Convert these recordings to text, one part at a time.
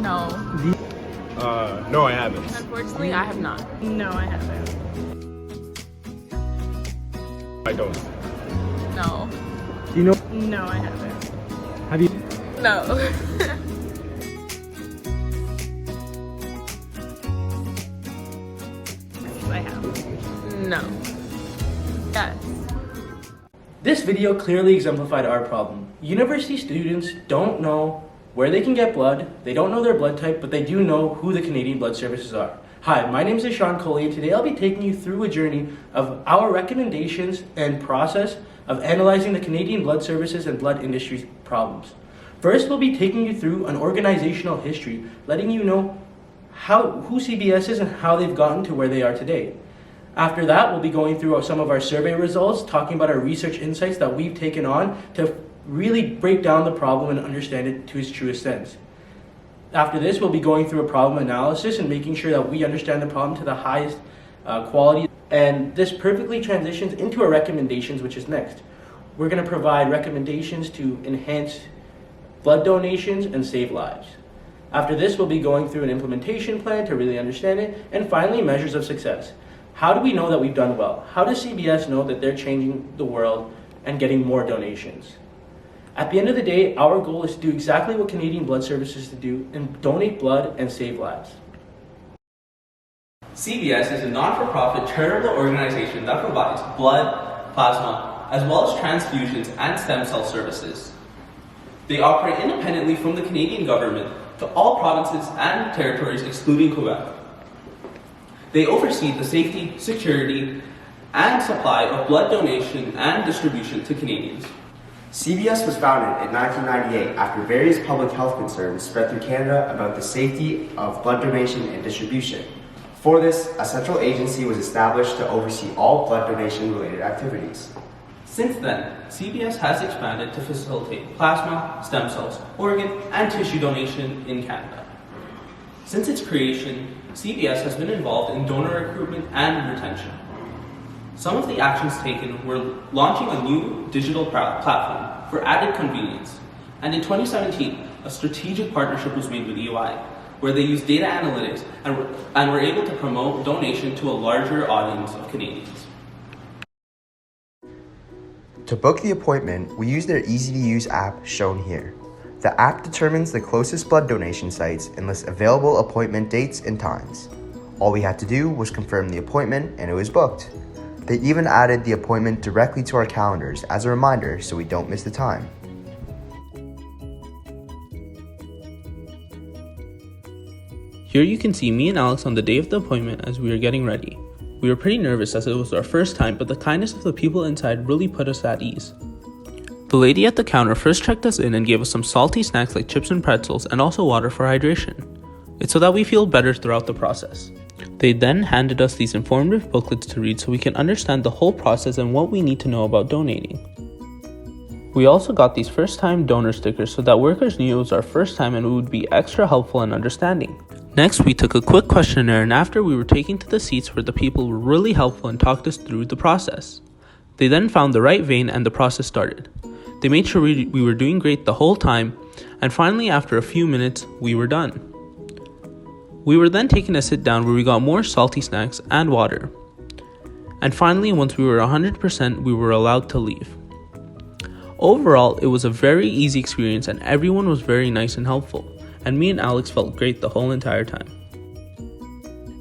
No. No, I haven't. Unfortunately, I have not. No, I haven't. I don't. No. Do you know? No, I haven't. Have you? No. I have. No. Yes. This video clearly exemplified our problem. University students don't know where they can get blood, they don't know their blood type, but they do know who the Canadian Blood Services are. Hi, my name is Sean Coley, and today I'll be taking you through a journey of our recommendations and process of analyzing the Canadian Blood Services and blood industry's problems. First, we'll be taking you through an organizational history, letting you know who CBS is and how they've gotten to where they are today. After that, we'll be going through some of our survey results, talking about our research insights that we've taken on to really break down the problem and understand it to its truest sense. After this, we'll be going through a problem analysis and making sure that we understand the problem to the highest quality. And this perfectly transitions into our recommendations, which is next. We're going to provide recommendations to enhance blood donations and save lives. After this, we'll be going through an implementation plan to really understand it. And finally, measures of success. How do we know that we've done well? How does CBS know that they're changing the world and getting more donations? At the end of the day, our goal is to do exactly what Canadian Blood Services to do and donate blood and save lives. CBS is a not-for-profit charitable organization that provides blood, plasma, as well as transfusions and stem cell services. They operate independently from the Canadian government to all provinces and territories excluding Quebec. They oversee the safety, security, and supply of blood donation and distribution to Canadians. CBS was founded in 1998 after various public health concerns spread through Canada about the safety of blood donation and distribution. For this, a central agency was established to oversee all blood donation-related activities. Since then, CBS has expanded to facilitate plasma, stem cells, organ, and tissue donation in Canada. Since its creation, CBS has been involved in donor recruitment and retention. Some of the actions taken were launching a new digital platform for added convenience, and in 2017, a strategic partnership was made with EY, where they used data analytics and were able to promote donation to a larger audience of Canadians. To book the appointment, we use their easy-to-use app shown here. The app determines the closest blood donation sites and lists available appointment dates and times. All we had to do was confirm the appointment and it was booked. They even added the appointment directly to our calendars as a reminder so we don't miss the time. Here you can see me and Alex on the day of the appointment as we were getting ready. We were pretty nervous as it was our first time, but the kindness of the people inside really put us at ease. The lady at the counter first checked us in and gave us some salty snacks like chips and pretzels and also water for hydration. It's so that we feel better throughout the process. They then handed us these informative booklets to read so we can understand the whole process and what we need to know about donating. We also got these first-time donor stickers so that workers knew it was our first time and it would be extra helpful in understanding. Next, we took a quick questionnaire, and after we were taken to the seats where the people were really helpful and talked us through the process. They then found the right vein and the process started. They made sure we were doing great the whole time, and finally after a few minutes, we were done. We were then taken to sit down where we got more salty snacks and water. And finally, once we were 100%, we were allowed to leave. Overall, it was a very easy experience and everyone was very nice and helpful. And me and Alex felt great the whole entire time.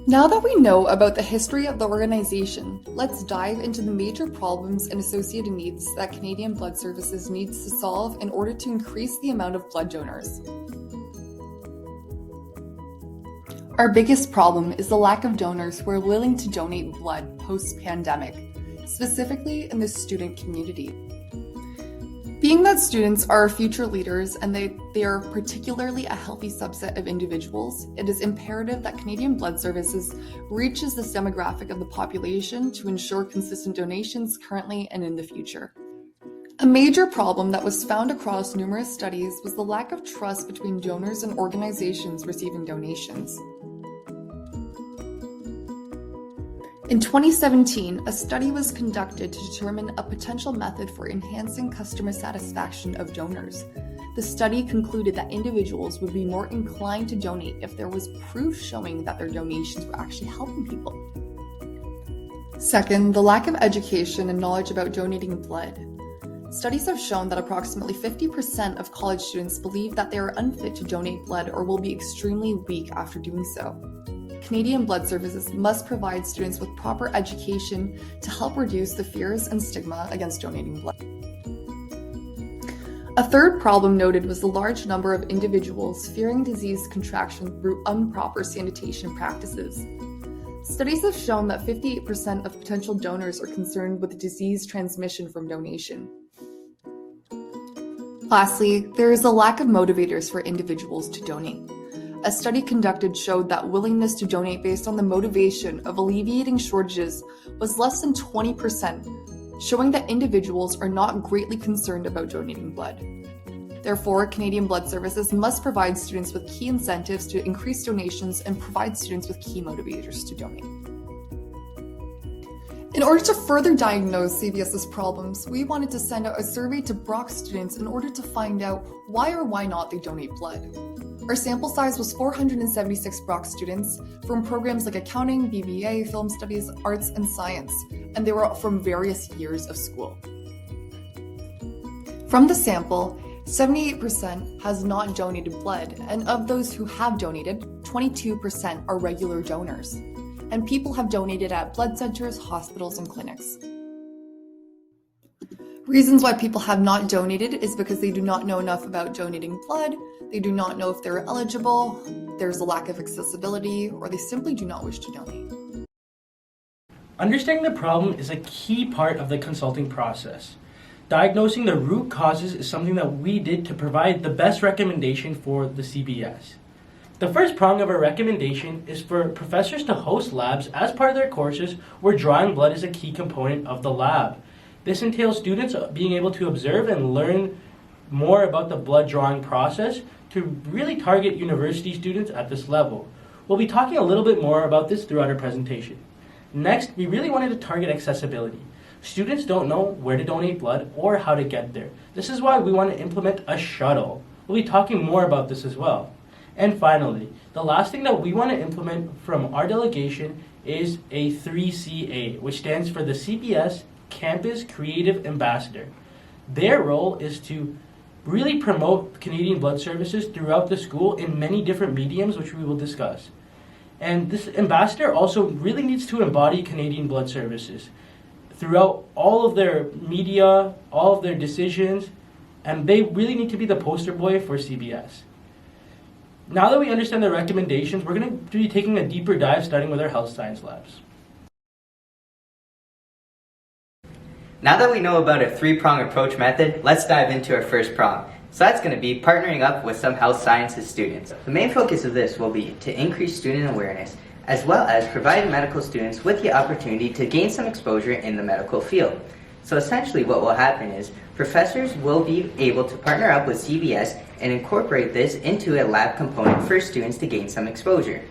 Now that we know about the history of the organization, let's dive into the major problems and associated needs that Canadian Blood Services needs to solve in order to increase the amount of blood donors. Our biggest problem is the lack of donors who are willing to donate blood post-pandemic, specifically in the student community. Being that students are our future leaders and they are particularly a healthy subset of individuals, it is imperative that Canadian Blood Services reaches this demographic of the population to ensure consistent donations currently and in the future. A major problem that was found across numerous studies was the lack of trust between donors and organizations receiving donations. In 2017, a study was conducted to determine a potential method for enhancing customer satisfaction of donors. The study concluded that individuals would be more inclined to donate if there was proof showing that their donations were actually helping people. Second, the lack of education and knowledge about donating blood. Studies have shown that approximately 50% of college students believe that they are unfit to donate blood or will be extremely weak after doing so. Canadian Blood Services must provide students with proper education to help reduce the fears and stigma against donating blood. A third problem noted was the large number of individuals fearing disease contraction through improper sanitation practices. Studies have shown that 58% of potential donors are concerned with disease transmission from donation. Lastly, there is a lack of motivators for individuals to donate. A study conducted showed that willingness to donate based on the motivation of alleviating shortages was less than 20%, showing that individuals are not greatly concerned about donating blood. Therefore, Canadian Blood Services must provide students with key incentives to increase donations and provide students with key motivators to donate. In order to further diagnose CBS's problems, we wanted to send out a survey to Brock students in order to find out why or why not they donate blood. Our sample size was 476 Brock students from programs like accounting, BBA, film studies, arts, and science, and they were from various years of school. From the sample, 78% has not donated blood, and of those who have donated, 22% are regular donors. And people have donated at blood centers, hospitals, and clinics. Reasons why people have not donated is because they do not know enough about donating blood, they do not know if they're eligible, there's a lack of accessibility, or they simply do not wish to donate. Understanding the problem is a key part of the consulting process. Diagnosing the root causes is something that we did to provide the best recommendation for the CBS. The first prong of our recommendation is for professors to host labs as part of their courses where drawing blood is a key component of the lab. This entails students being able to observe and learn more about the blood drawing process to really target university students at this level. We'll be talking a little bit more about this throughout our presentation. Next, we really wanted to target accessibility. Students don't know where to donate blood or how to get there. This is why we want to implement a shuttle. We'll be talking more about this as well. And finally, the last thing that we want to implement from our delegation is a 3CA, which stands for the CBS Campus Creative Ambassador. Their role is to really promote Canadian Blood Services throughout the school in many different mediums, which we will discuss. And this ambassador also really needs to embody Canadian Blood Services throughout all of their media, all of their decisions, and they really need to be the poster boy for CBS. Now that we understand the recommendations, we're going to be taking a deeper dive starting with our health science labs. Now that we know about a three-prong approach method, let's dive into our first prong. So that's going to be partnering up with some health sciences students. The main focus of this will be to increase student awareness, as well as provide medical students with the opportunity to gain some exposure in the medical field. So essentially what will happen is professors will be able to partner up with CBS and incorporate this into a lab component for students to gain some exposure.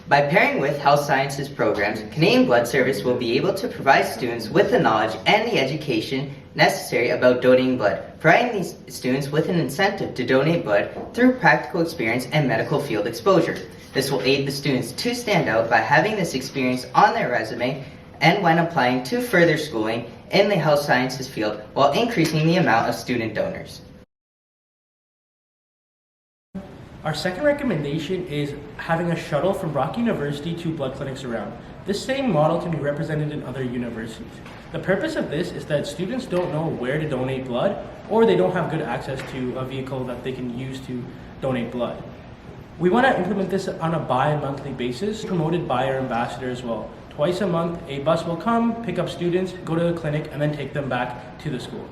By pairing with health sciences programs, Canadian Blood Service will be able to provide students with the knowledge and the education necessary about donating blood, providing these students with an incentive to donate blood through practical experience and medical field exposure. This will aid the students to stand out by having this experience on their resume and when applying to further schooling in the health sciences field while increasing the amount of student donors. Our second recommendation is having a shuttle from Brock University to blood clinics around. This same model can be represented in other universities. The purpose of this is that students don't know where to donate blood, or they don't have good access to a vehicle that they can use to donate blood. We want to implement this on a bi-monthly basis, promoted by our ambassador as well. Twice a month, a bus will come, pick up students, go to the clinic, and then take them back to the school.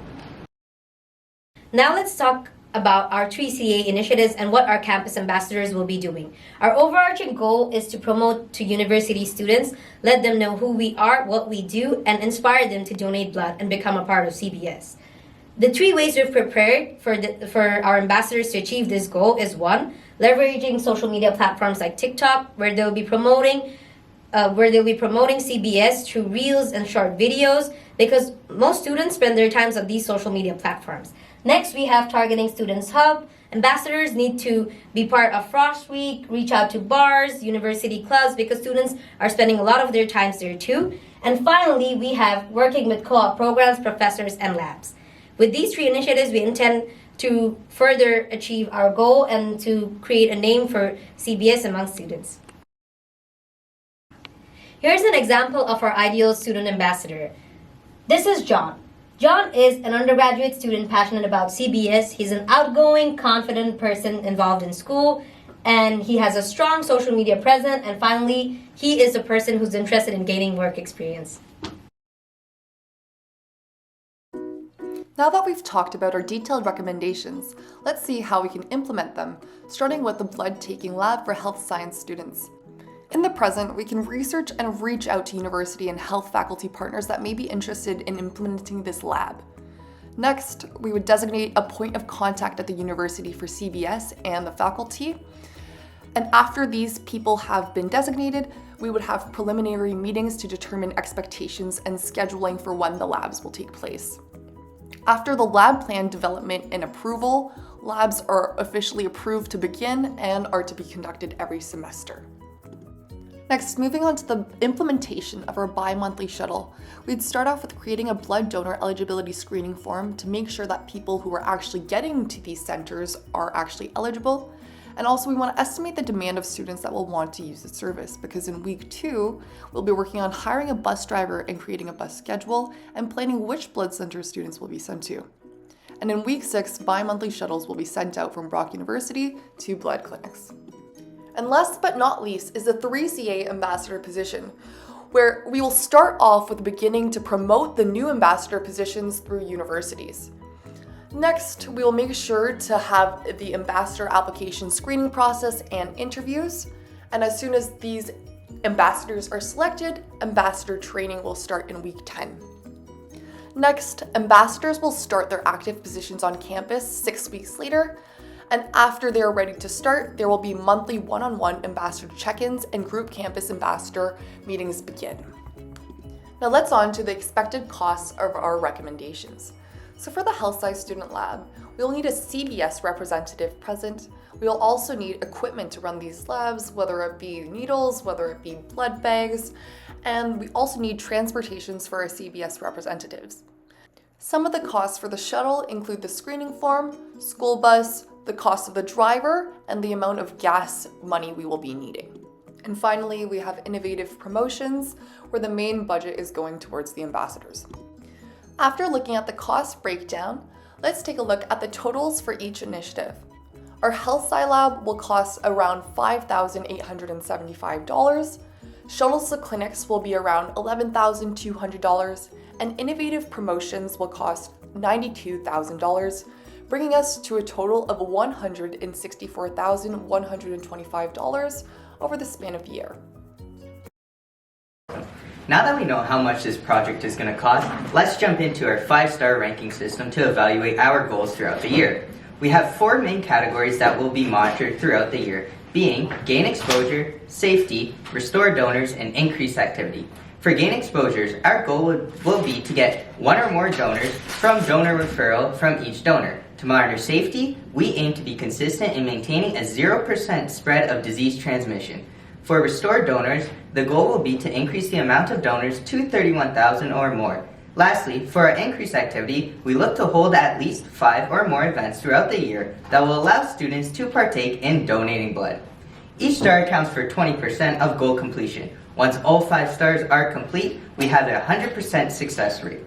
Now let's talk about our 3CA initiatives and what our campus ambassadors will be doing. Our overarching goal is to promote to university students, let them know who we are, what we do, and inspire them to donate blood and become a part of CBS. The three ways we've prepared for our ambassadors to achieve this goal is 1, leveraging social media platforms like TikTok, where they'll be promoting CBS through reels and short videos, because most students spend their times on these social media platforms. Next, we have Targeting Students Hub. Ambassadors need to be part of Frost Week, reach out to bars, university clubs, because students are spending a lot of their times there too. And finally, we have working with co-op programs, professors, and labs. With these three initiatives, we intend to further achieve our goal and to create a name for CBS among students. Here's an example of our ideal student ambassador. This is John. John is an undergraduate student passionate about CBS. He's an outgoing, confident person involved in school, and he has a strong social media presence. And finally, he is a person who's interested in gaining work experience. Now that we've talked about our detailed recommendations, let's see how we can implement them, starting with the blood taking lab for health science students. In the present, we can research and reach out to university and health faculty partners that may be interested in implementing this lab. Next, we would designate a point of contact at the university for CBS and the faculty. And after these people have been designated, we would have preliminary meetings to determine expectations and scheduling for when the labs will take place. After the lab plan development and approval, labs are officially approved to begin and are to be conducted every semester. Next, moving on to the implementation of our bi-monthly shuttle, we'd start off with creating a blood donor eligibility screening form to make sure that people who are actually getting to these centers are actually eligible. And also we want to estimate the demand of students that will want to use the service, because in week 2, we'll be working on hiring a bus driver and creating a bus schedule and planning which blood center students will be sent to. And in week 6, bi-monthly shuttles will be sent out from Brock University to blood clinics. And last but not least is the 3CA ambassador position, where we will start off with beginning to promote the new ambassador positions through universities. Next, we will make sure to have the ambassador application screening process and interviews. And as soon as these ambassadors are selected, ambassador training will start in week 10. Next, ambassadors will start their active positions on campus 6 weeks later. And after they are ready to start, there will be monthly one-on-one ambassador check-ins and group campus ambassador meetings begin. Now let's on to the expected costs of our recommendations. So for the health science student lab, we will need a CBS representative present. We will also need equipment to run these labs, whether it be needles, whether it be blood bags, and we also need transportations for our CBS representatives. Some of the costs for the shuttle include the screening form, school bus, the cost of the driver, and the amount of gas money we will be needing. And finally, we have innovative promotions, where the main budget is going towards the ambassadors. After looking at the cost breakdown, let's take a look at the totals for each initiative. Our Health Sci Lab will cost around $5,875, shuttles to clinics will be around $11,200, and innovative promotions will cost $92,000, bringing us to a total of $164,125 over the span of the year. Now that we know how much this project is going to cost, let's jump into our 5-star ranking system to evaluate our goals throughout the year. We have 4 main categories that will be monitored throughout the year, being gain exposure, safety, restore donors, and increase activity. For gain exposures, our goal will be to get 1 or more donors from donor referral from each donor. To monitor safety, we aim to be consistent in maintaining a 0% spread of disease transmission. For restored donors, the goal will be to increase the amount of donors to 31,000 or more. Lastly, for our increased activity, we look to hold at least 5 or more events throughout the year that will allow students to partake in donating blood. Each star accounts for 20% of goal completion. Once all 5 stars are complete, we have a 100% success rate.